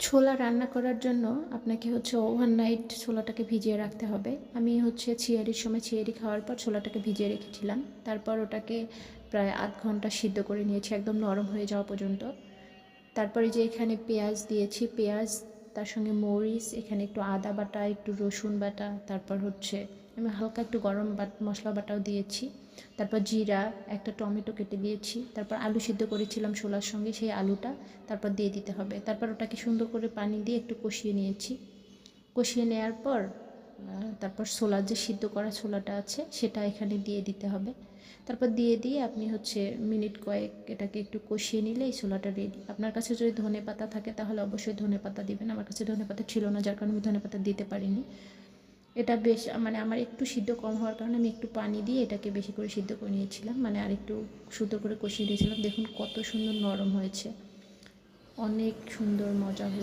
ছোলা রান্না করার জন্য আপনাকে ওভারনাইট ছোলাটাকে ভিজিয়ে রাখতে হবে। আমি ছিয়ারির সময় ছিয়ারি খাওয়ার পর ছোলাটাকে ভিজিয়ে রেখেছিলাম। তারপর ওটাকে প্রায় ০.৫ ঘন্টা সিদ্ধ করে নিয়েছি একদম নরম হয়ে যাওয়া পর্যন্ত। তারপরে যে এখানে পেঁয়াজ দিয়েছি, পেঁয়াজ তার সঙ্গে মরিচ, এখানে একটু আদা বাটা, একটু রসুন বাটা, তারপর আমি হালকা একটু গরম মশলা বাটাও দিয়েছি। তারপর জিরা, একটা টমেটো কেটে দিয়েছি। তারপর আলু সিদ্ধ করেছিলাম ছোলার সঙ্গে, সেই আলুটা তারপর দিয়ে দিতে হবে। তারপর ওটাকে সুন্দর করে পানি দিয়ে একটু কষিয়ে নিয়েছি। কষিয়ে নেওয়ার পর তারপর ছোলার যে সিদ্ধ করা ছোলাটা আছে সেটা এখানে দিয়ে দিতে হবে। তারপর দিয়ে আপনি মিনিট কয়েক এটাকে একটু কষিয়ে নিলে এই ছোলাটা রেডি। আপনার কাছে যদি ধনেপাতা থাকে তাহলে অবশ্যই ধনেপাতা দিবেন। আমার কাছে ধনেপাতা ছিল না, যার কারণে আমি ধনেপাতা দিতে পারিনি। এটা বেশ আমার একটু সিদ্ধ কম হওয়ার কারণে আমি একটু পানি দিয়ে এটাকে বেশি করে সিদ্ধ করে নিয়েছিলাম, আর একটু সুন্দর করে কষিয়ে দিয়েছিলাম। দেখুন কত সুন্দর নরম হয়েছে, অনেক সুন্দর মজা হয়েছে।